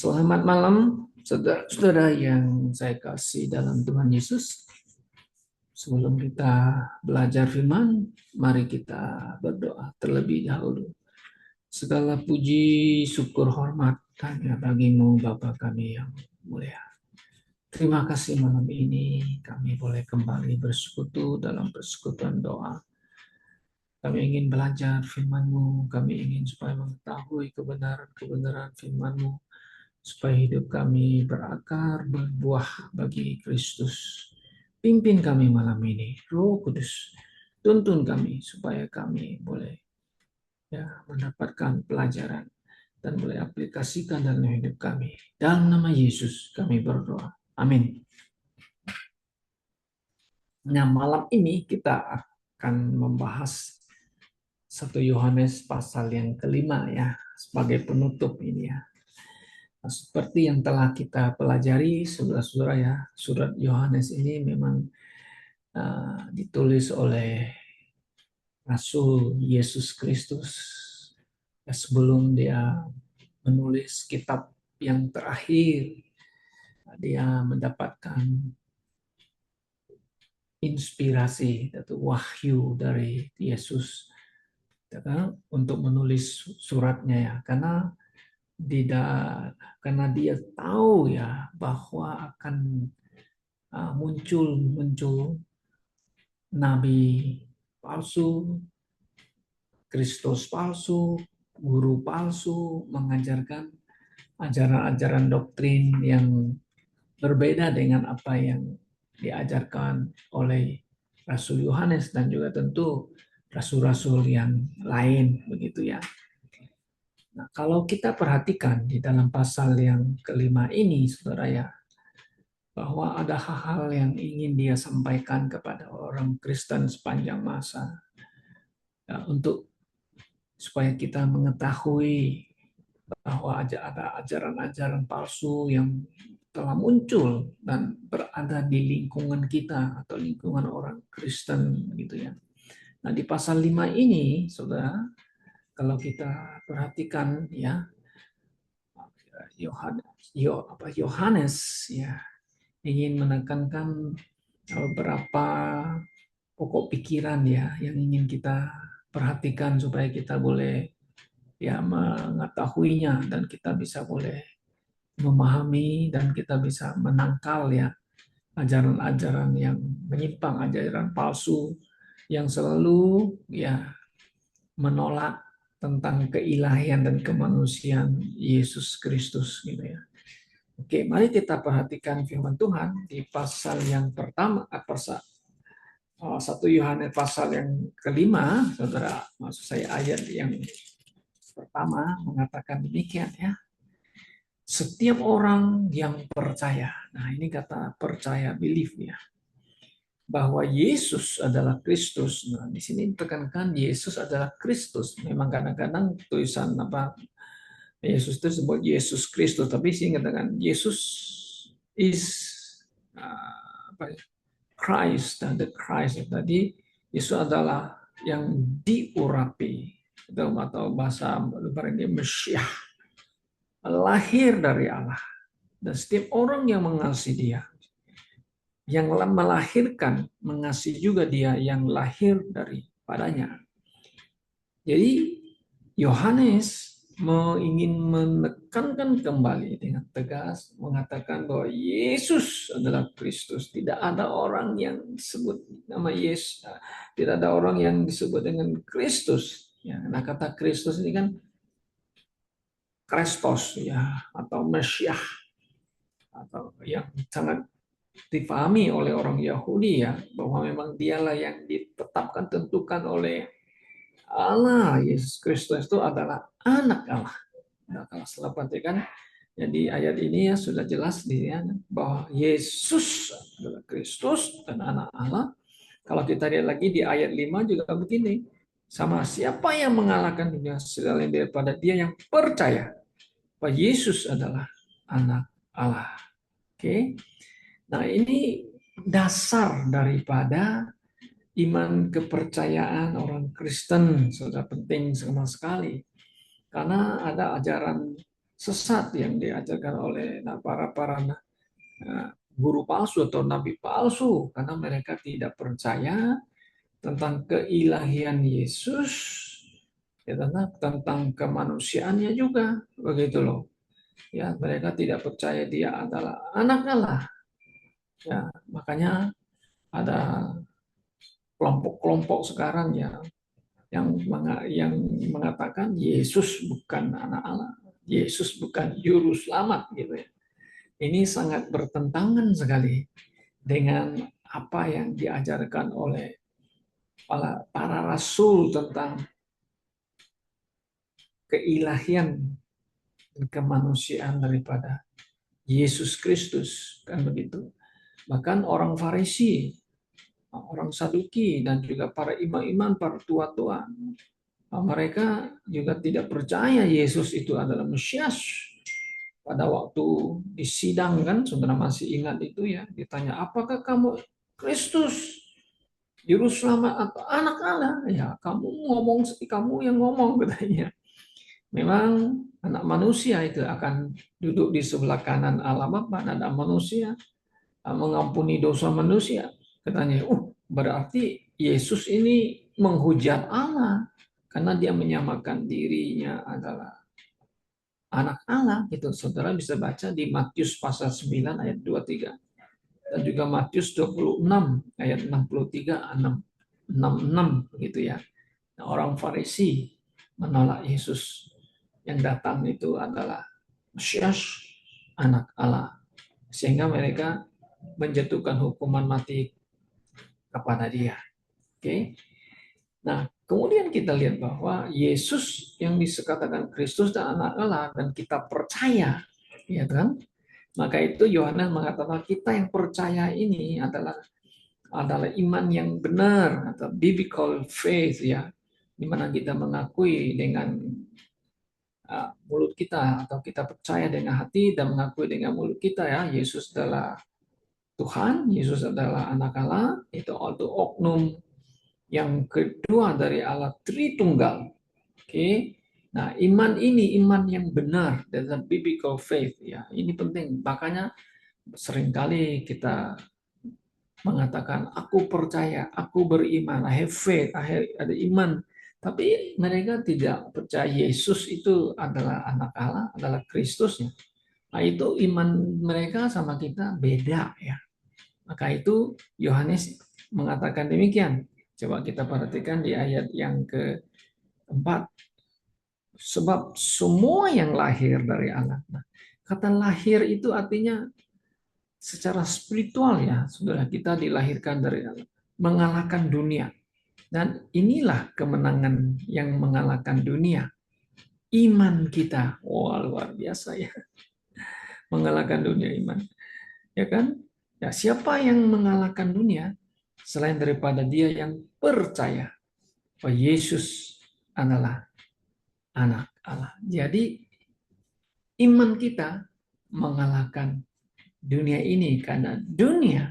Selamat malam, saudara-saudara yang saya kasih dalam Tuhan Yesus. Sebelum kita belajar firman, mari kita berdoa terlebih dahulu. Segala puji, syukur, hormat hanya bagimu Bapa kami yang mulia. Terima kasih malam ini kami boleh kembali bersekutu dalam persekutuan doa. Kami ingin belajar firman-Mu, kami ingin supaya mengetahui kebenaran-kebenaran firman-Mu, supaya hidup kami berakar, berbuah bagi Kristus. Pimpin kami malam ini, Roh Kudus, tuntun kami supaya kami boleh mendapatkan pelajaran dan boleh aplikasikan dalam hidup kami. Dalam nama Yesus kami berdoa. Amin. Nah, malam ini kita akan membahas 1 Yohanes pasal yang kelima ya, sebagai penutup ini ya. Nah, seperti yang telah kita pelajari, saudara-saudara ya, surat Yohanes ini memang ditulis oleh Rasul Yesus Kristus sebelum dia menulis kitab yang terakhir. Dia mendapatkan inspirasi atau wahyu dari Yesus untuk menulis suratnya ya, karena dia tahu ya bahwa akan muncul nabi palsu, Kristus palsu, guru palsu, mengajarkan ajaran-ajaran doktrin yang berbeda dengan apa yang diajarkan oleh Rasul Yohanes dan juga tentu rasul-rasul yang lain begitu ya. Nah, kalau kita perhatikan di dalam pasal yang kelima ini, saudara ya, bahwa ada hal-hal yang ingin dia sampaikan kepada orang Kristen sepanjang masa ya, untuk supaya kita mengetahui bahwa ada ajaran-ajaran palsu yang telah muncul dan berada di lingkungan kita atau lingkungan orang Kristen gitu ya. Nah, di pasal 5 ini, saudara, kalau kita perhatikan ya, Yohanes ya ingin menekankan beberapa pokok pikiran ya yang ingin kita perhatikan supaya kita boleh ya mengetahuinya dan kita bisa boleh memahami dan kita bisa menangkal ya ajaran-ajaran yang menyimpang, ajaran palsu yang selalu ya menolak tentang keilahian dan kemanusiaan Yesus Kristus gitu ya. Oke, mari kita perhatikan firman Tuhan di pasal yang pertama, pasal 1 Yohanes pasal yang kelima, saudara, maksud saya ayat yang pertama mengatakan demikian ya. Setiap orang yang percaya, nah ini kata percaya, belief ya, bahwa Yesus adalah Kristus. Nah, di sini ditekankan Yesus adalah Kristus. Memang kadang-kadang tulisan Yesus itu disebut Yesus Kristus, tapi sini katakan Yesus is Christ, dan the Christ tadi Yesus adalah yang diurapi atau bahasa barangnya Mesias, lahir dari Allah. Dan setiap orang yang mengasihi dia, yang melahirkan, mengasihi juga dia yang lahir daripadanya. Jadi Yohanes ingin menekankan kembali dengan tegas, mengatakan bahwa Yesus adalah Kristus. Tidak ada orang yang disebut nama Yesus, tidak ada orang yang disebut dengan Kristus. Ya, nah kata Kristus ini kan Kristos ya, atau Mesias, atau yang sangat dipahami oleh orang Yahudi ya, bahwa memang dialah yang ditetapkan, tentukan oleh Allah. Yesus Kristus itu adalah anak Allah. Nah, kalau setelah perhatikan, jadi ayat ini ya sudah jelas bahwa Yesus adalah Kristus dan anak Allah. Kalau kita lihat lagi di ayat 5 juga begini, sama siapa yang mengalahkan dunia selain daripada dia yang percaya bahwa Yesus adalah anak Allah. Oke. Nah, ini dasar daripada iman kepercayaan orang Kristen, sudah penting sama sekali. Karena ada ajaran sesat yang diajarkan oleh para guru palsu atau nabi palsu, karena mereka tidak percaya tentang keilahian Yesus, ya, tentang kemanusiaannya juga, begitu loh. Ya, mereka tidak percaya dia adalah anak Allah. Ya, makanya ada kelompok-kelompok sekarang ya yang mengatakan Yesus bukan anak Allah, Yesus bukan juru selamat gitu ya. Ini sangat bertentangan sekali dengan apa yang diajarkan oleh para rasul tentang keilahian dan kemanusiaan daripada Yesus Kristus, kan begitu. Bahkan orang Farisi, orang Saduki, dan juga para imam-imam, para tua-tua, mereka juga tidak percaya Yesus itu adalah Mesias. Pada waktu disidangkan, saudara masih ingat itu ya, ditanya, apakah kamu Kristus, Juru Selamat atau anak Allah? Ya, kamu ngomong, kamu yang ngomong katanya. Memang anak manusia itu akan duduk di sebelah kanan Allah Bapa, anak manusia mengampuni dosa manusia. Katanya, berarti Yesus ini menghujat Allah karena dia menyamakan dirinya adalah anak Allah. Gitu. Saudara bisa baca di Matius pasal 9 ayat 23 dan juga Matius 26 ayat 63 66 begitu ya. Nah, orang Farisi menolak Yesus yang datang itu adalah Mesias, anak Allah, sehingga mereka menjatuhkan hukuman mati kepada dia. Oke. Nah, kemudian kita lihat bahwa Yesus yang dikatakan Kristus dan anak Allah dan kita percaya, ya kan? Maka itu Yohanes mengatakan kita yang percaya ini adalah iman yang benar atau biblical faith ya, di mana kita mengakui dengan mulut kita atau kita percaya dengan hati dan mengakui dengan mulut kita ya Yesus adalah Tuhan, Yesus adalah anak Allah, itu oknum yang kedua dari Allah Tritunggal. Oke. Nah, iman ini iman yang benar, dalam biblical faith ya. Ini penting. Makanya seringkali kita mengatakan aku percaya, aku beriman, I have faith, ada iman. Tapi mereka tidak percaya Yesus itu adalah anak Allah, adalah Kristusnya. Nah, itu iman mereka sama kita beda ya. Maka itu Yohanes mengatakan demikian. Coba kita perhatikan di ayat yang keempat. Sebab semua yang lahir dari Allah. Nah, kata lahir itu artinya secara spiritual ya, saudara, kita dilahirkan dari Allah. Mengalahkan dunia. Dan inilah kemenangan yang mengalahkan dunia. Iman kita. Wah, luar biasa ya. Mengalahkan dunia iman. Ya kan? Ya, siapa yang mengalahkan dunia selain daripada dia yang percaya bahwa Yesus adalah anak Allah. Jadi iman kita mengalahkan dunia ini karena dunia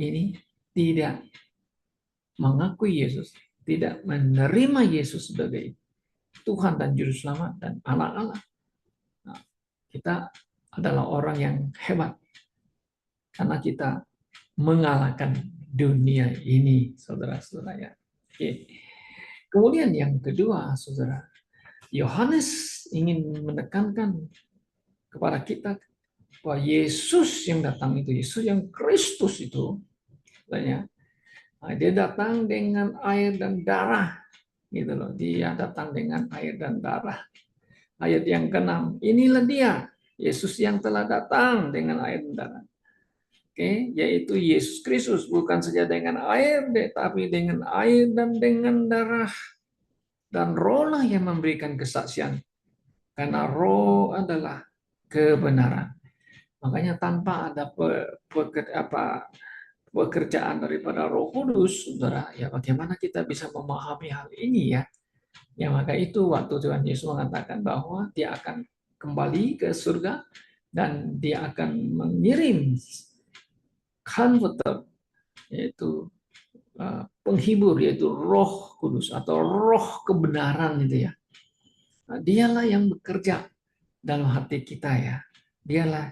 ini tidak mengakui Yesus, tidak menerima Yesus sebagai Tuhan dan Juru Selamat dan anak Allah. Nah, kita adalah orang yang hebat karena kita mengalahkan dunia ini, saudara-saudara ya. Oke. Kemudian yang kedua, saudara, Yohanes ingin menekankan kepada kita bahwa Yesus yang datang itu, Yesus yang Kristus itu, katanya, dia datang dengan air dan darah, gitu loh. Dia datang dengan air dan darah. Ayat yang ke-6, inilah dia, Yesus yang telah datang dengan air dan darah. Oke, yaitu Yesus Kristus, bukan saja dengan air, tapi dengan air dan dengan darah. Dan roh lah yang memberikan kesaksian. Karena roh adalah kebenaran. Makanya tanpa ada pekerjaan daripada Roh Kudus, saudara, ya bagaimana kita bisa memahami hal ini ya? Ya maka itu waktu Tuhan Yesus mengatakan bahwa dia akan kembali ke surga dan dia akan mengirim comforter, yaitu penghibur, yaitu Roh Kudus atau Roh kebenaran itu ya. Nah, dialah yang bekerja dalam hati kita ya. Dialah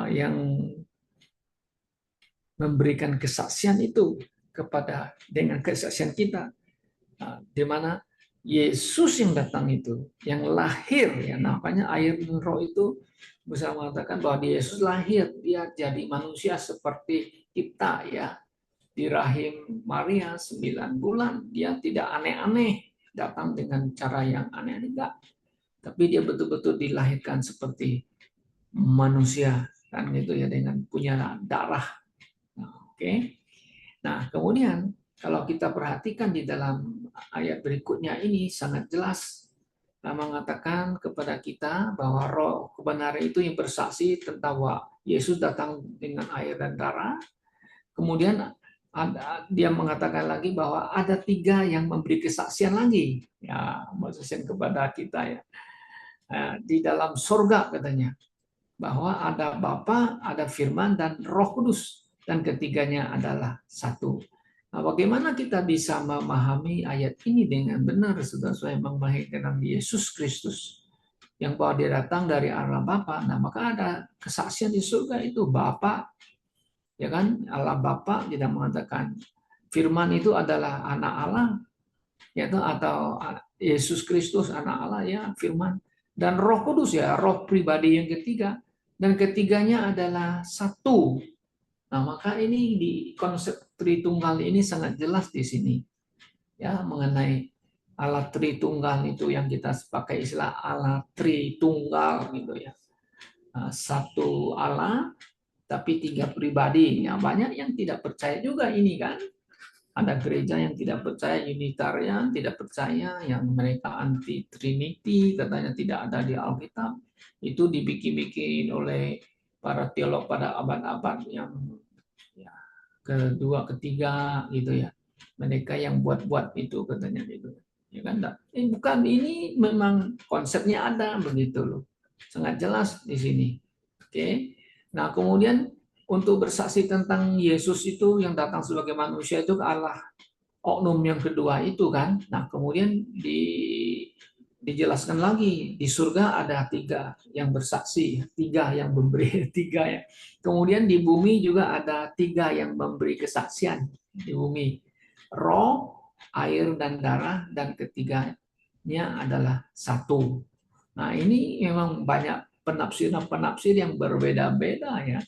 yang memberikan kesaksian itu kepada dengan kesaksian kita. Di mana Yesus yang datang itu, yang lahir ya, namanya air dan roh itu bisa mengatakan bahwa Yesus lahir, dia jadi manusia seperti kita ya, di rahim Maria 9 bulan, dia tidak aneh-aneh, datang dengan cara yang aneh-aneh enggak, tapi dia betul-betul dilahirkan seperti manusia kan gitu ya, dengan punya darah. Oke. Nah, kemudian kalau kita perhatikan di dalam ayat berikutnya ini sangat jelas mengatakan kepada kita bahwa roh kebenaran itu yang bersaksi tentang bahwa Yesus datang dengan air dan darah. Kemudian dia mengatakan lagi bahwa ada 3 yang memberi kesaksian lagi, ya, kesaksian kepada kita ya. Di dalam surga katanya bahwa ada Bapa, ada Firman dan Roh Kudus, dan ketiganya adalah satu. Nah, bagaimana kita bisa memahami ayat ini dengan benar, saudara-saudara, yang memahami Yesus Kristus yang bahwa dia datang dari Allah Bapa. Nah, maka ada kesaksian di surga itu Bapa, ya kan? Allah Bapa tidak mengatakan Firman itu adalah anak Allah, yaitu atau Yesus Kristus anak Allah ya, Firman, dan Roh Kudus ya, Roh pribadi yang ketiga, dan ketiganya adalah satu. Nah, maka ini di konsep Tritunggal ini sangat jelas di sini ya, mengenai Allah Tritunggal itu yang kita pakai istilah Allah Tritunggal gitu ya. Satu Allah tapi 3 pribadi. Ya, banyak yang tidak percaya juga ini kan. Ada gereja yang tidak percaya Unitarian, tidak percaya yang mereka anti Trinity, katanya tidak ada di Alkitab. Itu dibikin-bikin oleh para teolog pada abad-abad yang ya, kedua, ketiga gitu ya. Mereka yang buat-buat itu katanya gitu. Ya kan? Bukan, ini memang konsepnya ada begitu loh. Sangat jelas di sini. Oke. Nah, kemudian untuk bersaksi tentang Yesus itu yang datang sebagai manusia itu Allah oknum yang kedua itu kan. Nah, kemudian dijelaskan lagi di surga ada 3 yang bersaksi, 3 yang memberi 3 ya. Kemudian di bumi juga ada 3 yang memberi kesaksian di bumi. Roh, air dan darah, dan ketiganya adalah satu. Nah, ini memang banyak penafsiran-penafsir yang berbeda-beda ya.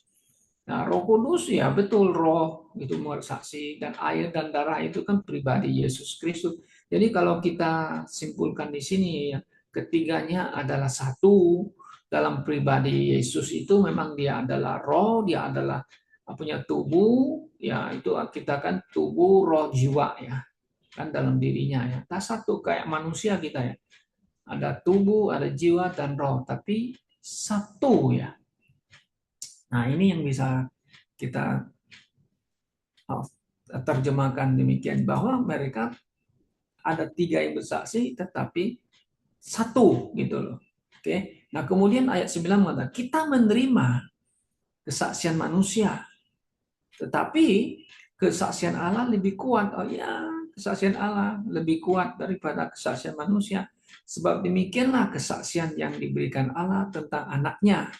Nah, Roh Kudus ya betul, roh itu bersaksi, dan air dan darah itu kan pribadi Yesus Kristus. Jadi kalau kita simpulkan di sini ya, ketiganya adalah satu dalam pribadi Yesus itu, memang dia adalah roh, dia adalah punya tubuh, ya itu kita kan tubuh, roh, jiwa ya, kan dalam dirinya ya. Kita satu kayak manusia kita ya. Ada tubuh, ada jiwa dan roh, tapi satu ya. Nah, ini yang bisa kita terjemahkan demikian, bahwa mereka ada 3 yang bersaksi tetapi satu gitu loh. Oke. Nah, kemudian ayat 9 mengatakan kita menerima kesaksian manusia, tetapi kesaksian Allah lebih kuat. Oh ya, kesaksian Allah lebih kuat daripada kesaksian manusia. Sebab demikianlah kesaksian yang diberikan Allah tentang anaknya.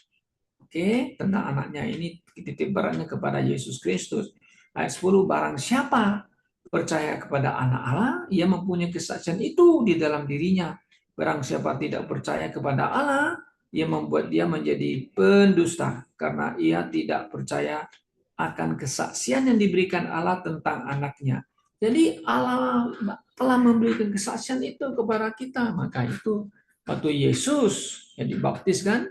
Oke, tentang anaknya ini titik beratnya kepada Yesus Kristus. Ayat 10, barang siapa percaya kepada anak Allah, ia mempunyai kesaksian itu di dalam dirinya. Barang siapa tidak percaya kepada Allah, ia membuat dia menjadi pendusta, karena ia tidak percaya akan kesaksian yang diberikan Allah tentang anaknya. Jadi Allah telah memberikan kesaksian itu kepada kita. Maka itu waktu Yesus yang dibaptis kan,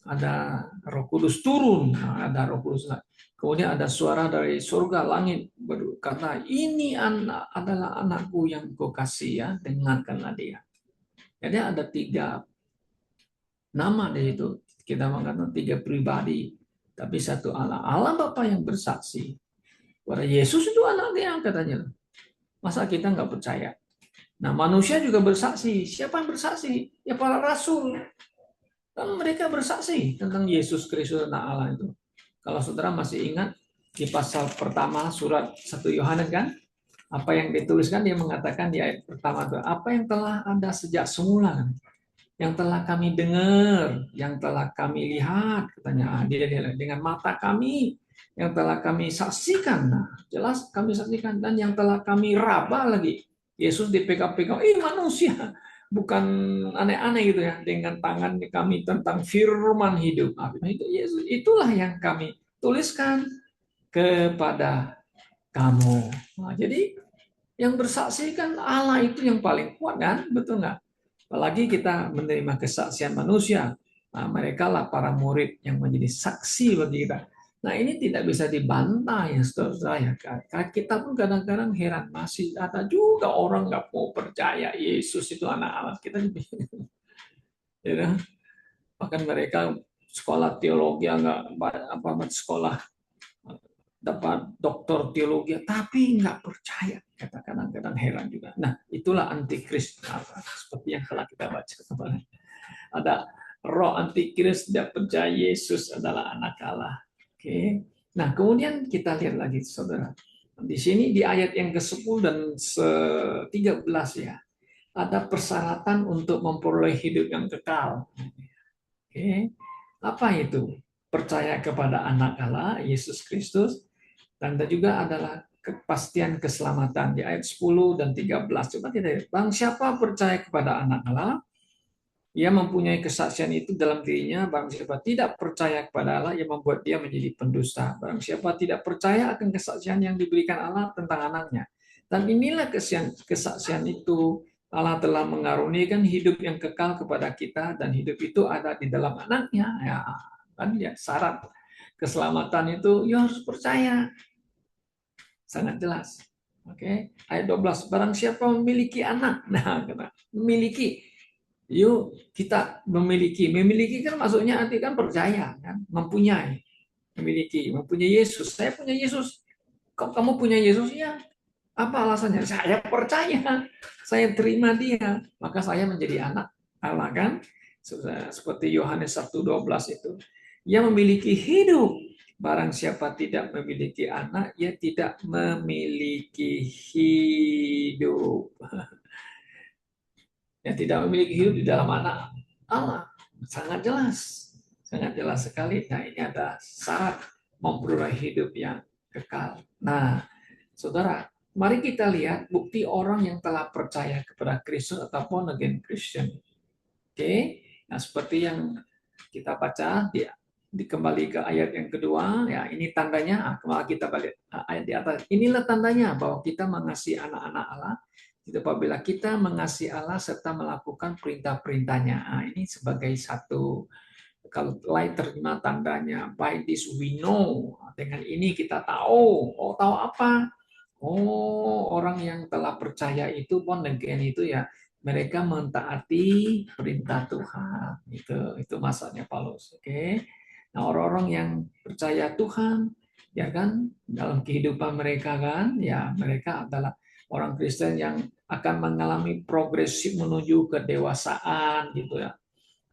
ada Roh Kudus turun, ada Roh Kudus. Kemudian ada suara dari surga langit berkata, ini anak adalah anakku yang kukasih ya, dengarkanlah dia. Jadi ada 3 nama di situ. Kita mengatakan 3 pribadi, tapi satu Allah. Allah Bapa yang bersaksi. Pada Yesus itu anak dia katanya. Masa kita nggak percaya? Nah, manusia juga bersaksi. Siapa yang bersaksi? Ya para rasul. Kan mereka bersaksi tentang Yesus Kristus anak Allah itu. Kalau saudara masih ingat di pasal pertama surat 1 Yohanes kan, apa yang dituliskan, dia mengatakan di ayat pertama itu, apa yang telah ada sejak semula kan. yang telah kami dengar, yang telah kami lihat, katanya. Dia dengan mata kami, yang telah kami saksikan. Nah, jelas kami saksikan, dan yang telah kami raba lagi. Yesus dipegang-pegang, manusia, bukan aneh-aneh gitu ya, dengan tangan kami tentang firman hidup. Itu Yesus, itulah yang kami tuliskan kepada kamu. Nah, jadi yang bersaksi kan Allah itu yang paling kuat kan, betul nggak? Apalagi kita menerima kesaksian manusia. Nah, mereka lah para murid yang menjadi saksi bagi kita. Nah, ini tidak bisa dibantah ya, saudara ya. Karena kita pun kadang-kadang heran, masih ada juga orang nggak mau percaya Yesus itu anak Allah. Kita ya, bahkan mereka sekolah teologi nggak apa sekolah dapat doktor teologi, tapi nggak percaya. Kata kadang-kadang heran juga. Nah, itulah antikris, seperti yang telah kita baca kemarin. Ada roh antikris tidak percaya Yesus adalah anak Allah. Oke. Nah, kemudian kita lihat lagi, saudara. Di sini di ayat yang ke-10 dan 13 ya, ada persyaratan untuk memperoleh hidup yang kekal. Oke. Apa itu? Percaya kepada anak Allah, Yesus Kristus, dan juga adalah kepastian keselamatan di ayat 10 dan 13. Coba kita lihat. Bang siapa percaya kepada anak Allah, ia mempunyai kesaksian itu dalam dirinya. Barang siapa tidak percaya kepada Allah, ia membuat dia menjadi pendusta. Barang siapa tidak percaya akan kesaksian yang diberikan Allah tentang anaknya. Dan inilah kesaksian itu, Allah telah mengaruniakan hidup yang kekal kepada kita, dan hidup itu ada di dalam anaknya. Ya, kan ya, syarat keselamatan itu ya harus percaya. Sangat jelas. Oke, ayat 12. Barang siapa memiliki anak, nah, memiliki. Yuk kita memiliki. Memiliki kan maksudnya arti kan percaya, kan, mempunyai. Memiliki, mempunyai Yesus. Saya punya Yesus. Kok kamu punya Yesus? Ya. Apa alasannya? Saya percaya. Saya terima dia. Maka saya menjadi anak Allah, kan? Seperti Yohanes 1:12 itu. Ia memiliki hidup. Barang siapa tidak memiliki anak, ia tidak memiliki hidup. Yang tidak memiliki hidup di dalam anak Allah. Sangat jelas. Sangat jelas sekali. Nah, ini ada syarat memperoleh hidup yang kekal. Nah, saudara, mari kita lihat bukti orang yang telah percaya kepada Kristus atau born again Christian. Oke, nah seperti yang kita baca kembali ke ayat yang kedua, ya ini tandanya. Kembali kita balik ayat di atas. Inilah tandanya bahwa kita mengasihi anak-anak Allah, itu apabila kita mengasihi Allah serta melakukan perintah-perintahnya. Nah, ini sebagai satu, kalau lain terjemah tandanya, by this we know. Dengan ini kita tahu. Oh, tahu apa? Oh, orang yang telah percaya itu, born again itu ya, mereka mentaati perintah Tuhan. Itu maksudnya Paulus. Oke. Nah, orang-orang yang percaya Tuhan, ya kan, dalam kehidupan mereka kan, ya mereka adalah orang Kristen yang akan mengalami progresif menuju kedewasaan gitu ya.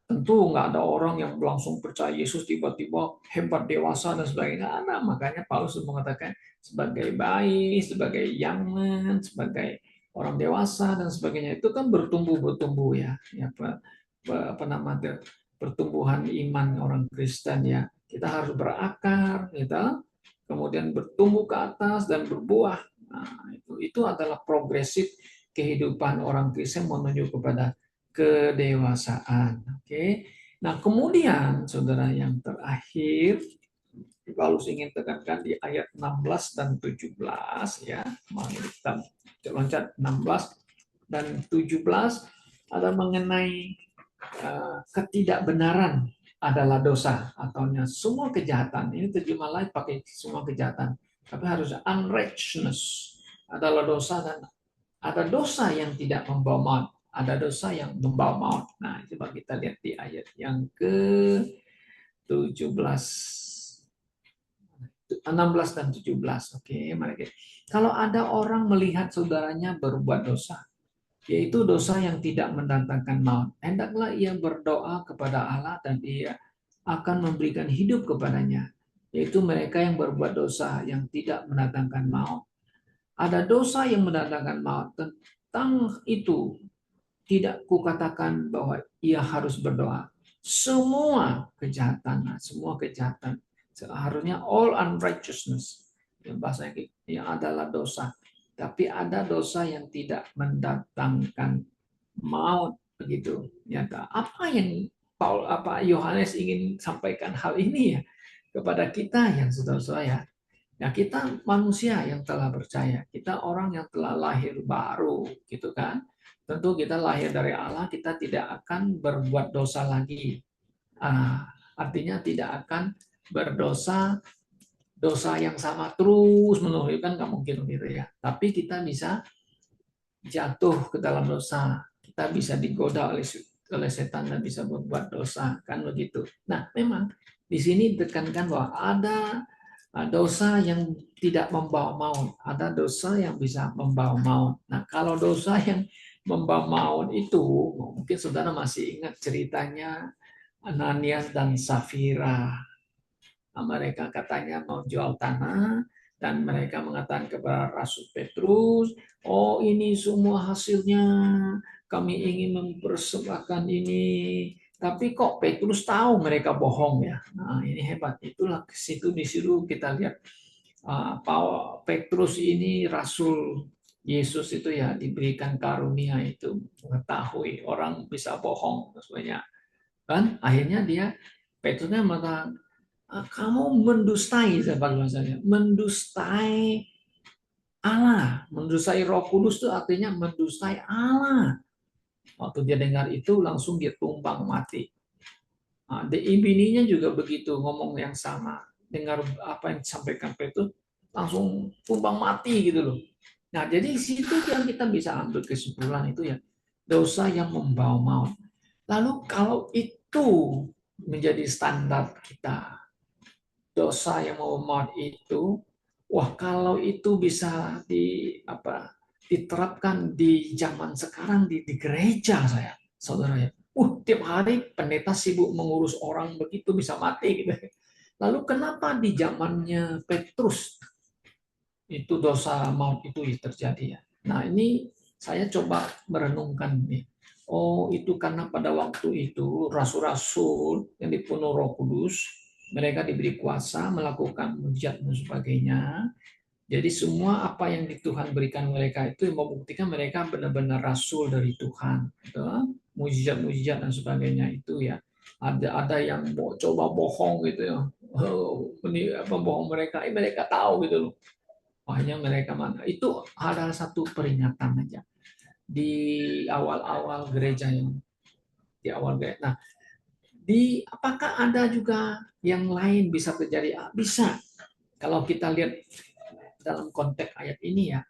Tentu nggak ada orang yang langsung percaya Yesus tiba-tiba hebat dewasa dan sebagainya. Nah, makanya Paulus mengatakan sebagai bayi, sebagai young man, sebagai orang dewasa dan sebagainya itu kan bertumbuh ya, apa namanya, pertumbuhan iman orang Kristen ya. Kita harus berakar, gitu, kemudian bertumbuh ke atas dan berbuah. Nah, itu adalah progresif kehidupan orang Kristen menuju kepada kedewasaan. Oke. Nah, kemudian saudara yang terakhir Paulus ingin tekankan di ayat 16 dan 17 ya. Mari kita loncat 16 dan 17 ada mengenai ketidakbenaran adalah dosa, atau semua kejahatan. Ini terjemah lain pakai semua kejahatan. Tapi harus unrighteousness adalah dosa, dan ada dosa yang tidak membawa maut, ada dosa yang membawa maut. Nah, coba kita lihat di ayat yang ke-17, 16 dan 17. Oke, mari kita. Kalau ada orang melihat saudaranya berbuat dosa, yaitu dosa yang tidak mendatangkan maut, hendaklah ia berdoa kepada Allah dan ia akan memberikan hidup kepadanya, yaitu mereka yang berbuat dosa yang tidak mendatangkan maut. Ada dosa yang mendatangkan maut, tentang itu tidak kukatakan bahwa ia harus berdoa. Semua kejahatan, seharusnya all unrighteousness, yang bahasa yang adalah dosa. Tapi ada dosa yang tidak mendatangkan maut, begitu. Nyata. Apa Yohanes ingin sampaikan hal ini ya kepada kita yang saudara-saudara ya. Ya kita manusia yang telah percaya, kita orang yang telah lahir baru, gitu kan. Tentu kita lahir dari Allah, kita tidak akan berbuat dosa lagi. Artinya tidak akan berdosa dosa yang sama terus menerus, kan nggak mungkin gitu ya. Tapi kita bisa jatuh ke dalam dosa, kita bisa digoda oleh setan dan bisa berbuat dosa, kan begitu. Nah, memang di sini ditekankan bahwa ada dosa yang tidak membawa maut, ada dosa yang bisa membawa maut. Nah, kalau dosa yang membawa maut itu, mungkin saudara masih ingat ceritanya Ananias dan Safira. Nah, mereka katanya mau jual tanah dan mereka mengatakan kepada Rasul Petrus, oh ini semua hasilnya kami ingin mempersembahkan ini. Tapi kok Petrus tahu mereka bohong ya. Nah ini hebat. Itulah di situ kita lihat Petrus ini Rasul Yesus itu ya diberikan karunia itu mengetahui orang bisa bohong sebenarnya kan akhirnya Petrusnya mengatakan kamu mendustai, bahasanya mendustai Allah, mendustai Roh Kudus itu artinya mendustai Allah. Waktu dia dengar itu langsung dia tumbang mati. Nah, bininya juga begitu ngomong yang sama, dengar apa yang disampaikan Petrus langsung tumbang mati gitu loh. Nah jadi situ yang kita bisa ambil kesimpulan itu ya dosa yang membawa maut. Lalu kalau itu menjadi standar kita dosa yang mau maut itu, wah kalau itu bisa diterapkan di zaman sekarang di gereja saya, saudara ya. Tiap hari pendeta sibuk mengurus orang begitu bisa mati gitu. Lalu kenapa di zamannya Petrus itu dosa maut itu terjadi ya? Nah ini saya coba merenungkan nih. Oh itu karena pada waktu itu rasul-rasul yang dipenuhi Roh Kudus mereka diberi kuasa melakukan mujizat dan sebagainya. Jadi semua apa yang Tuhan berikan mereka itu membuktikan mereka benar-benar rasul dari Tuhan. Gitu. Mujizat-mujizat dan sebagainya itu ya. Ada yang mau coba bohong gitu ya. Bohong mereka, mereka tahu gitu loh. Hanya mereka mana. Itu adalah satu peringatan aja di awal-awal gereja yang di awal gereja. Nah, apakah ada juga yang lain bisa terjadi? Bisa. Kalau kita lihat dalam konteks ayat ini ya.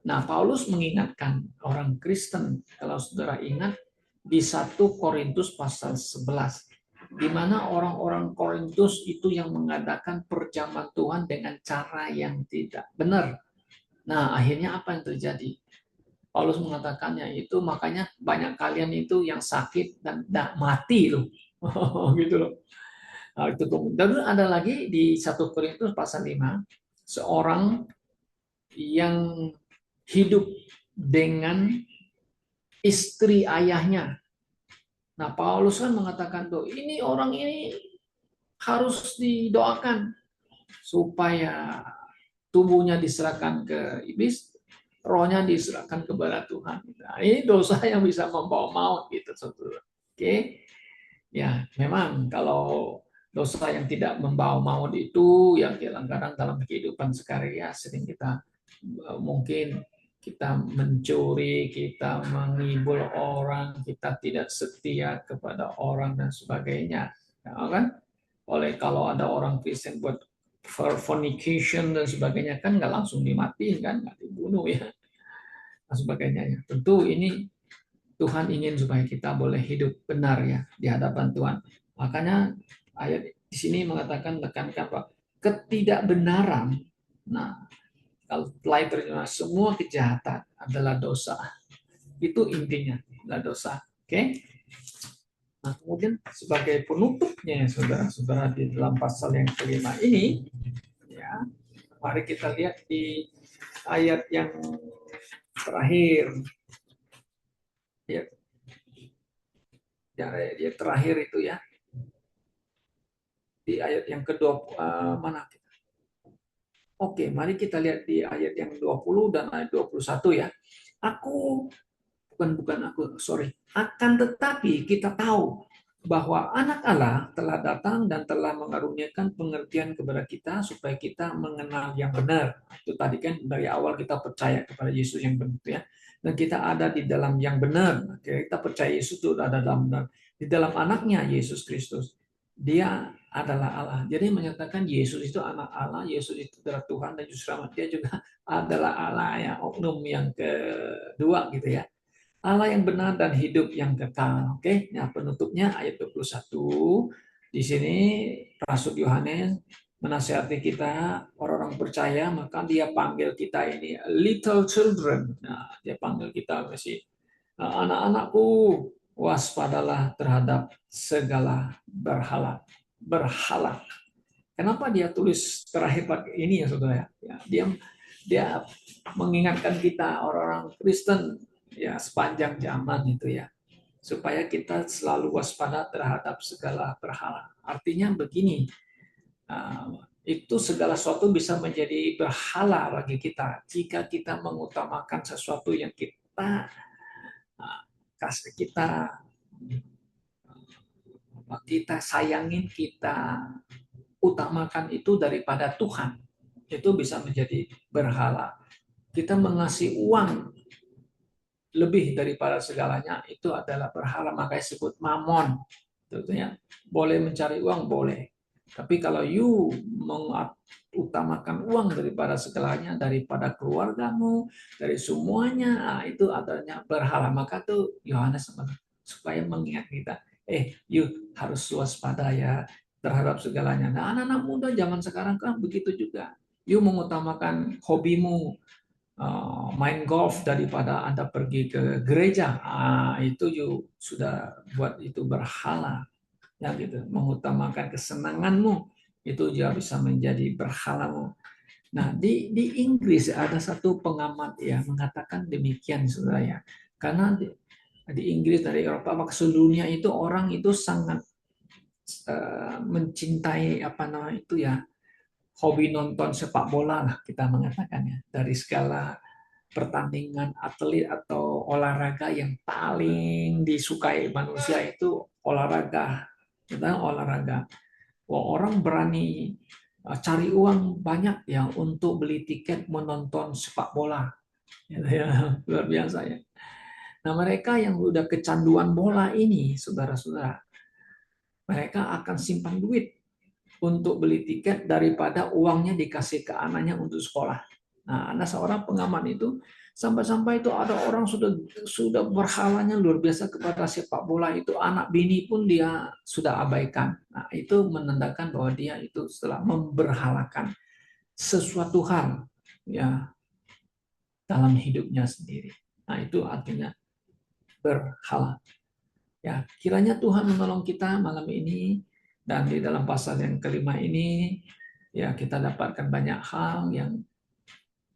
Nah, Paulus mengingatkan orang Kristen, kalau saudara ingat, di 1 Korintus pasal 11, di mana orang-orang Korintus itu yang mengadakan perjamuan Tuhan dengan cara yang tidak benar. Nah, akhirnya apa yang terjadi? Paulus mengatakannya itu, makanya banyak kalian itu yang sakit dan mati loh. Gitu loh. Nah, itu dan ada lagi di 1 Korintus pasal 5 seorang yang hidup dengan istri ayahnya. Nah, Paulus kan mengatakan tuh, ini orang ini harus didoakan supaya tubuhnya diserahkan ke iblis, rohnya diserahkan kepada Tuhan. Nah, ini dosa yang bisa membawa maut gitu, saudara. Oke, ya memang kalau dosa yang tidak membawa maut itu yang kadang-kadang dalam kehidupan sehari ya sering kita mungkin kita mencuri, kita menghibur orang, kita tidak setia kepada orang dan sebagainya, ya kan? Kalau ada orang Kristen buat fornication dan sebagainya kan nggak langsung dimatiin kan, nggak dibunuh ya, dan sebagainya ya. Tentu ini Tuhan ingin supaya kita boleh hidup benar ya di hadapan Tuhan. Makanya ayat di sini mengatakan tekankan bahwa ketidakbenaran. Nah, kalau telah terjemah semua kejahatan adalah dosa. Itu intinya adalah dosa. Oke? Nah, kemudian sebagai penutupnya saudara-saudara di dalam pasal yang kelima ini, ya, mari kita lihat di ayat yang terakhir. Ya, yang terakhir itu ya, di ayat yang kedua mana? Oke, mari kita lihat di ayat yang 20 dan ayat 21 ya. Aku bukan aku, sorry. Akan tetapi kita tahu bahwa anak Allah telah datang dan telah mengaruniakan pengertian kepada kita supaya kita mengenal yang benar. Itu tadi kan dari awal kita percaya kepada Yesus yang benar ya. Dan kita ada di dalam yang benar. Kita percaya Yesus itu ada dalam benar. Di dalam anaknya Yesus Kristus. Dia adalah Allah. Jadi menyatakan Yesus itu anak Allah, Yesus itu adalah Tuhan dan Juru Selamat. Dia juga adalah Allah yang oknum yang kedua gitu ya. Allah yang benar dan hidup yang kekal. Oke, nah penutupnya ayat 21. Di sini Rasul Yohanes menasihati kita orang-orang percaya, maka dia panggil kita ini little children. Nah, dia panggil kita masih anak-anakku, waspadalah terhadap segala berhala. Berhala. Kenapa dia tulis terakhir pakai ini ya saudara? Ya, dia mengingatkan kita orang-orang Kristen ya sepanjang zaman itu ya, supaya kita selalu waspada terhadap segala berhala. Artinya begini, itu segala sesuatu bisa menjadi berhala bagi kita jika kita mengutamakan sesuatu yang kasih kita sayangin, kita utamakan itu daripada Tuhan. Itu bisa menjadi berhala. Kita mengasih uang lebih daripada segalanya, itu adalah berhala, makanya disebut mamon. Tentunya boleh mencari uang, boleh. Tapi kalau you mengutamakan uang daripada segalanya, daripada keluargamu, dari semuanya, nah itu adanya berhala. Maka tuh Yohanes supaya mengingat kita, you harus waspada ya terhadap segalanya. Nah, anak-anak muda zaman sekarang kan begitu juga. You mengutamakan hobimu, main golf daripada Anda pergi ke gereja, itu sudah buat itu berhala, ya gitu. Mengutamakan kesenanganmu itu juga bisa menjadi berhalamu. Nah, di Inggris ada satu pengamat ya mengatakan demikian saudara ya. Karena di Inggris dari Eropa maka seluruh dunia itu orang itu sangat mencintai apa namanya itu ya, hobi nonton sepak bola lah kita mengatakannya, dari segala pertandingan atlet atau olahraga yang paling disukai manusia itu olahraga. Kita olahraga. Wah, orang berani cari uang banyak ya untuk beli tiket menonton sepak bola. Ya, luar biasa ya. Nah, mereka yang udah kecanduan bola ini, saudara-saudara, mereka akan simpan duit untuk beli tiket daripada uangnya dikasih ke anaknya untuk sekolah. Nah, ada seorang pengamat itu sampai-sampai itu ada orang sudah berhalanya luar biasa kepada sepak bola itu, anak bini pun dia sudah abaikan. Nah, itu menandakan bahwa dia itu setelah memberhalakan sesuatu hal ya dalam hidupnya sendiri. Nah, itu artinya berhala. Ya, kiranya Tuhan menolong kita malam ini, dan di dalam pasal yang kelima ini ya kita dapatkan banyak hal yang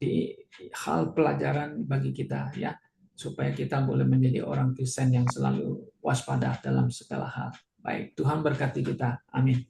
di hal pelajaran bagi kita ya, supaya kita boleh menjadi orang Kristen yang selalu waspada dalam segala hal. Baik, Tuhan berkati kita. Amin.